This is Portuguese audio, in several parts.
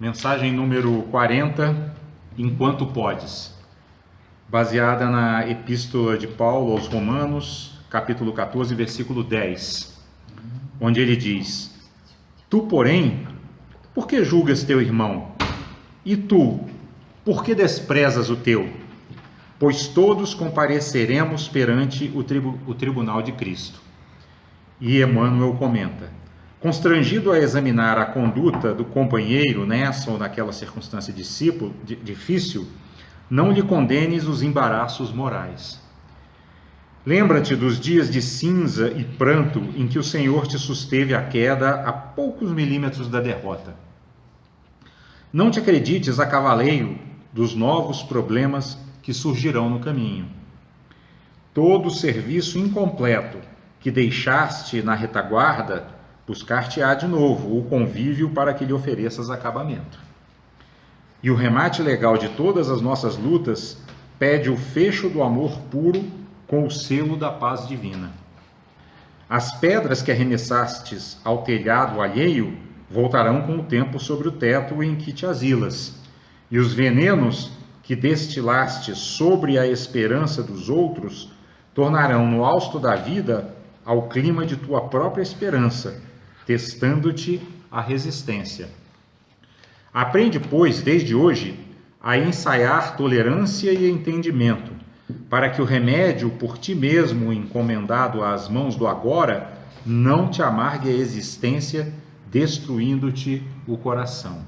Mensagem número 40, Enquanto Podes, baseada na Epístola de Paulo aos Romanos, capítulo 14, versículo 10, onde ele diz: Tu, porém, por que julgas teu irmão? E tu, por que desprezas o teu? Pois todos compareceremos perante o tribunal de Cristo. E Emmanuel comenta: constrangido a examinar a conduta do companheiro nessa ou naquela circunstância difícil, não lhe condenes os embaraços morais. Lembra-te dos dias de cinza e pranto em que o Senhor te susteve a queda a poucos milímetros da derrota. Não te acredites a cavaleiro dos novos problemas que surgirão no caminho. Todo serviço incompleto que deixaste na retaguarda, buscar-te-á de novo o convívio para que lhe ofereças acabamento. E o remate legal de todas as nossas lutas pede o fecho do amor puro com o selo da paz divina. As pedras que arremessastes ao telhado alheio voltarão com o tempo sobre o teto em que te asilas, e os venenos que destilaste sobre a esperança dos outros tornarão no hausto da vida ao clima de tua própria esperança, testando-te a resistência. Aprende, pois, desde hoje, a ensaiar tolerância e entendimento, para que o remédio por ti mesmo encomendado às mãos do agora não te amargue a existência, destruindo-te o coração.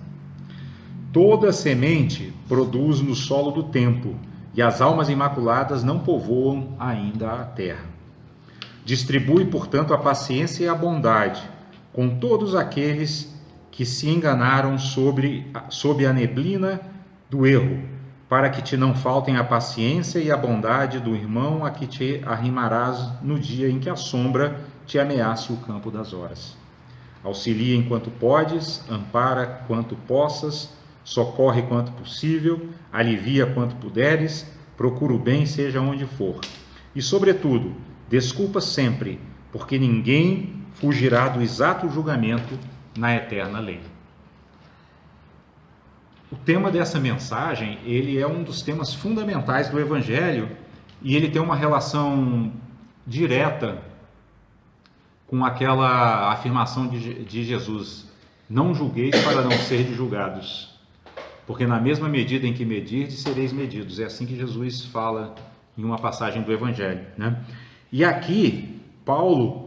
Toda semente produz no solo do tempo, e as almas imaculadas não povoam ainda a terra. Distribui, portanto, a paciência e a bondade com todos aqueles que se enganaram sob a neblina do erro, para que te não faltem a paciência e a bondade do irmão a que te arrimarás no dia em que a sombra te ameace o campo das horas. Auxilia enquanto podes, ampara quanto possas, socorre quanto possível, alivia quanto puderes, procura o bem seja onde for. E, sobretudo, desculpa sempre, porque ninguém fugirá do exato julgamento na eterna lei. O tema dessa mensagem, ele é um dos temas fundamentais do Evangelho e ele tem uma relação direta com aquela afirmação de Jesus: não julgueis para não seres julgados, porque na mesma medida em que medirdes, sereis medidos. É assim que Jesus fala em uma passagem do Evangelho, né? E aqui, Paulo,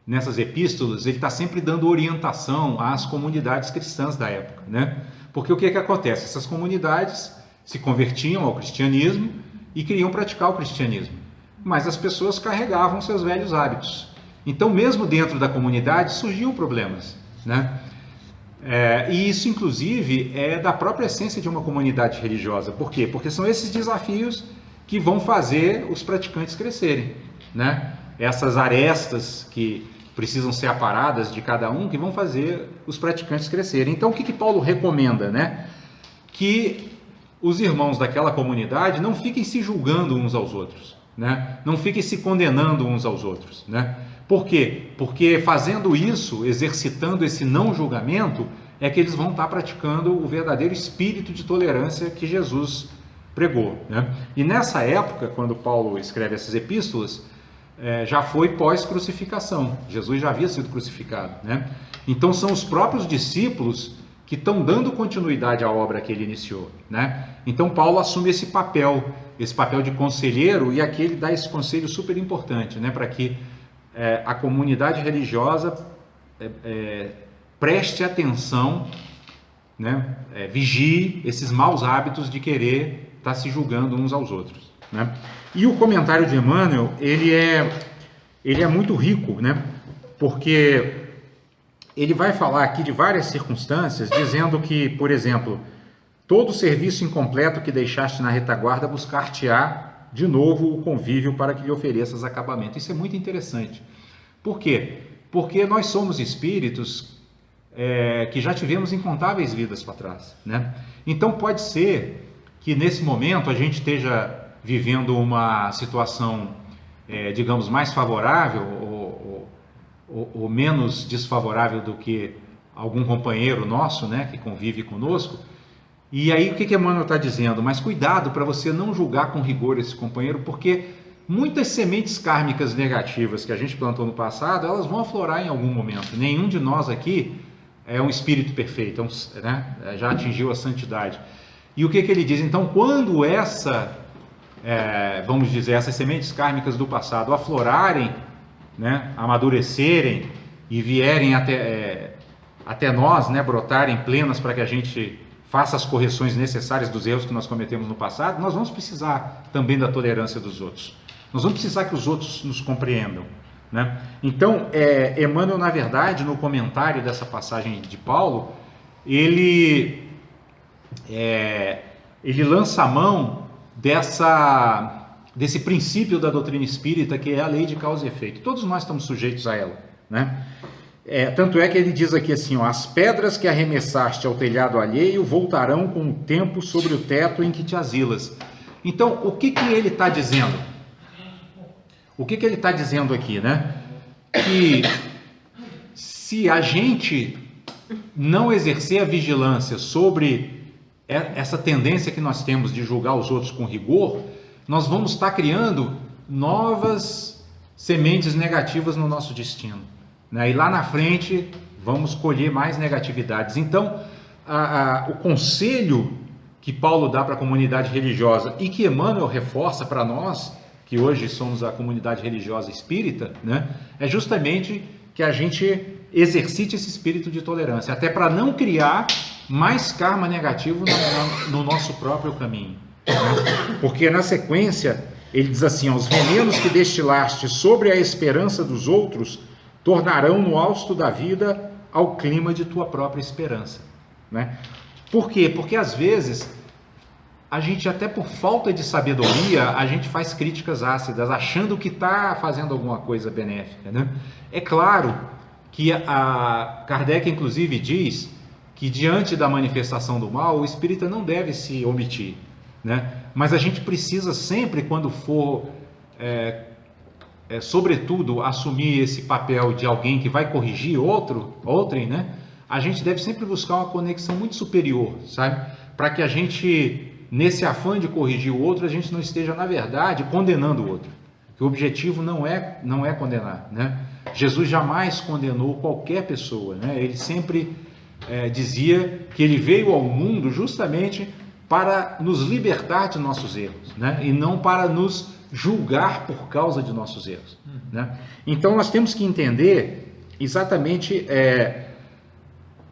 nessas epístolas, ele está sempre dando orientação às comunidades cristãs da época, né? Porque o que acontece? Essas comunidades se convertiam ao cristianismo e queriam praticar o cristianismo, mas as pessoas carregavam seus velhos hábitos. Então, mesmo dentro da comunidade, surgiam problemas, né? E isso, inclusive, é da própria essência de uma comunidade religiosa. Por quê? Porque são esses desafios que vão fazer os praticantes crescerem, né? Essas arestas que precisam ser aparadas de cada um que vão fazer os praticantes crescerem. Então, o que Paulo recomenda, né? Que os irmãos daquela comunidade não fiquem se julgando uns aos outros, né? Não fiquem se condenando uns aos outros, né? Por quê? Porque fazendo isso, exercitando esse não julgamento, é que eles vão estar praticando o verdadeiro espírito de tolerância que Jesus pregou, né? E nessa época, quando Paulo escreve essas epístolas, já foi pós-crucificação. Jesus já havia sido crucificado, né? Então são os próprios discípulos que estão dando continuidade à obra que ele iniciou, né? Então Paulo assume esse papel de conselheiro, e aqui ele dá esse conselho super importante, né? Para que a comunidade religiosa preste atenção, né? Vigie esses maus hábitos de querer estar se julgando uns aos outros, né? E o comentário de Emmanuel, ele é muito rico, né? Porque ele vai falar aqui de várias circunstâncias, dizendo que, por exemplo, todo serviço incompleto que deixaste na retaguarda, buscar-te-á de novo o convívio para que lhe ofereças acabamento. Isso é muito interessante. Por quê? Porque nós somos espíritos que já tivemos incontáveis vidas para trás, né? Então pode ser que nesse momento a gente esteja vivendo uma situação, digamos, mais favorável ou menos desfavorável do que algum companheiro nosso, né, que convive conosco. E aí o que Emmanuel está dizendo? Mas cuidado para você não julgar com rigor esse companheiro, porque muitas sementes kármicas negativas que a gente plantou no passado, elas vão aflorar em algum momento. Nenhum de nós aqui é um espírito perfeito, né, já atingiu a santidade. E o que ele diz? Então, quando vamos dizer, essas sementes kármicas do passado aflorarem, né, amadurecerem e vierem até nós, né, brotarem plenas para que a gente faça as correções necessárias dos erros que nós cometemos no passado, nós vamos precisar também da tolerância dos outros. Nós vamos precisar que os outros nos compreendam, né? Então, Emmanuel, na verdade, no comentário dessa passagem de Paulo, ele lança a mão desse princípio da doutrina espírita, que é a lei de causa e efeito. Todos nós estamos sujeitos a ela, né? Tanto é que ele diz aqui assim, ó, as pedras que arremessaste ao telhado alheio voltarão com o tempo sobre o teto em que te asilas. Então, o que ele está dizendo? O que ele está dizendo aqui, né? Que se a gente não exercer a vigilância sobre essa tendência que nós temos de julgar os outros com rigor, nós vamos estar criando novas sementes negativas no nosso destino, né? E lá na frente vamos colher mais negatividades. Então, o conselho que Paulo dá para a comunidade religiosa e que Emmanuel reforça para nós, que hoje somos a comunidade religiosa espírita, né, é justamente que a gente exercite esse espírito de tolerância, até para não criar mais karma negativo no nosso próprio caminho, né? Porque na sequência ele diz assim, os venenos que destilaste sobre a esperança dos outros tornarão no hausto da vida ao clima de tua própria esperança, né? Por quê? Porque às vezes a gente, até por falta de sabedoria, a gente faz críticas ácidas, achando que está fazendo alguma coisa benéfica, né? É claro que a Kardec, inclusive, diz que diante da manifestação do mal, o espírita não deve se omitir, né? Mas a gente precisa sempre, quando for, sobretudo, assumir esse papel de alguém que vai corrigir outrem, né? A gente deve sempre buscar uma conexão muito superior, sabe? Para que a gente, nesse afã de corrigir o outro, a gente não esteja, na verdade, condenando o outro. Que o objetivo não é condenar, né? Jesus jamais condenou qualquer pessoa, né? Ele sempre dizia que ele veio ao mundo justamente para nos libertar de nossos erros, né? E não para nos julgar por causa de nossos erros, né? Então nós temos que entender exatamente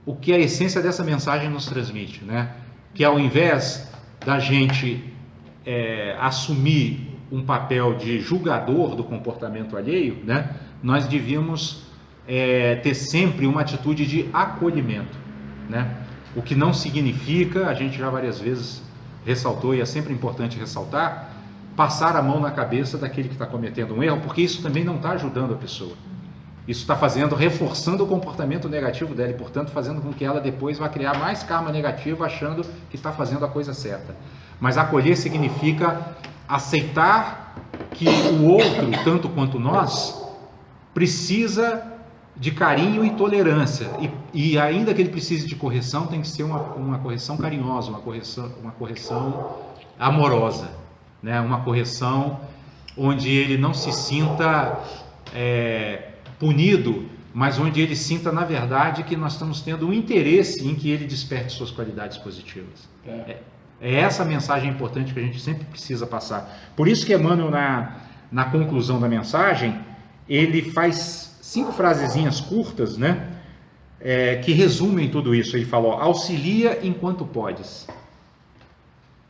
o que a essência dessa mensagem nos transmite, né? Que ao invés da gente assumir um papel de julgador do comportamento alheio, né, nós devíamos ter sempre uma atitude de acolhimento, né? O que não significa, a gente já várias vezes ressaltou, e é sempre importante ressaltar, passar a mão na cabeça daquele que está cometendo um erro, porque isso também não está ajudando a pessoa. Isso está reforçando o comportamento negativo dela e, portanto, fazendo com que ela depois vá criar mais karma negativo, achando que está fazendo a coisa certa. Mas acolher significa aceitar que o outro, tanto quanto nós, precisa de carinho e tolerância. E ainda que ele precise de correção, tem que ser uma correção carinhosa, uma correção amorosa, né? Uma correção onde ele não se sinta punido, mas onde ele sinta, na verdade, que nós estamos tendo um interesse em que ele desperte suas qualidades positivas. É essa mensagem importante que a gente sempre precisa passar. Por isso que Emmanuel, na conclusão da mensagem, ele faz 5 frasezinhas curtas, né, que resumem tudo isso. Ele fala, auxilia enquanto podes,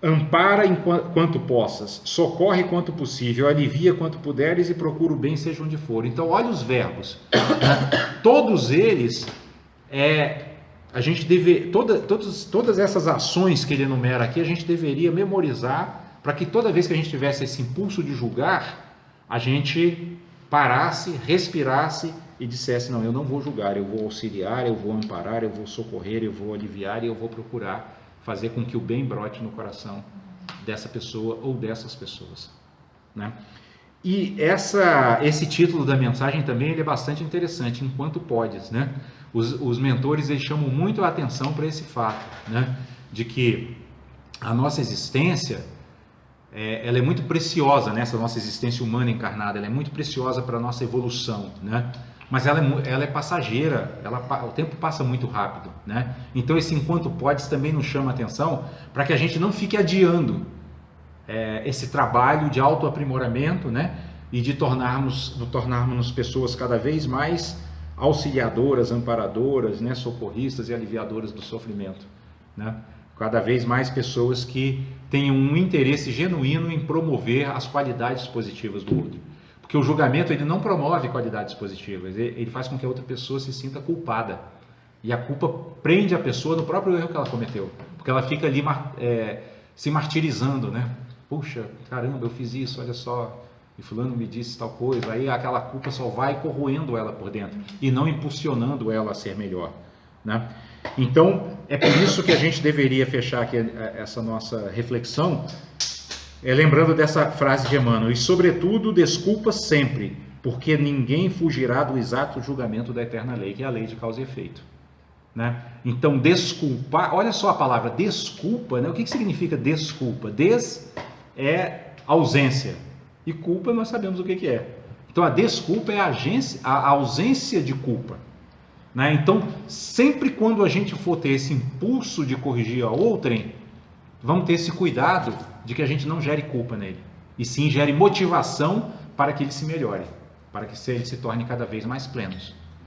ampara enquanto possas, socorre quanto possível, alivia quanto puderes e procura o bem seja onde for. Então, olha os verbos, né? Todos eles, a gente todas essas ações que ele enumera aqui, a gente deveria memorizar para que toda vez que a gente tivesse esse impulso de julgar, a gente parasse, respirasse e dissesse, não, eu não vou julgar, eu vou auxiliar, eu vou amparar, eu vou socorrer, eu vou aliviar e eu vou procurar fazer com que o bem brote no coração dessa pessoa ou dessas pessoas, né? E esse título da mensagem também ele é bastante interessante, enquanto podes, né? Os mentores eles chamam muito a atenção para esse fato, né? De que a nossa existência, ela é muito preciosa, né? Essa nossa existência humana encarnada, ela é muito preciosa para a nossa evolução, né? Mas ela é passageira, o tempo passa muito rápido, né? Então esse enquanto podes também nos chama a atenção para que a gente não fique adiando esse trabalho de autoaprimoramento, né? E de tornarmos pessoas cada vez mais auxiliadoras, amparadoras, né? Socorristas e aliviadoras do sofrimento, né? Cada vez mais pessoas que tenham um interesse genuíno em promover as qualidades positivas do outro. Porque o julgamento ele não promove qualidades positivas, ele faz com que a outra pessoa se sinta culpada. E a culpa prende a pessoa no próprio erro que ela cometeu, porque ela fica ali se martirizando, né? Puxa, caramba, eu fiz isso, olha só, e fulano me disse tal coisa. Aí aquela culpa só vai corroendo ela por dentro e não impulsionando ela a ser melhor, né? Então, é por isso que a gente deveria fechar aqui essa nossa reflexão, lembrando dessa frase de Emmanuel: e sobretudo desculpa sempre, porque ninguém fugirá do exato julgamento da eterna lei, que é a lei de causa e efeito, né? Então, desculpar, olha só a palavra desculpa, né? O que significa desculpa? Des é ausência e culpa nós sabemos o que é. Então, a desculpa é a ausência de culpa, né? Então, sempre quando a gente for ter esse impulso de corrigir a outrem, vamos ter esse cuidado de que a gente não gere culpa nele, e sim gere motivação para que ele se melhore, para que ele se torne cada vez mais plenos.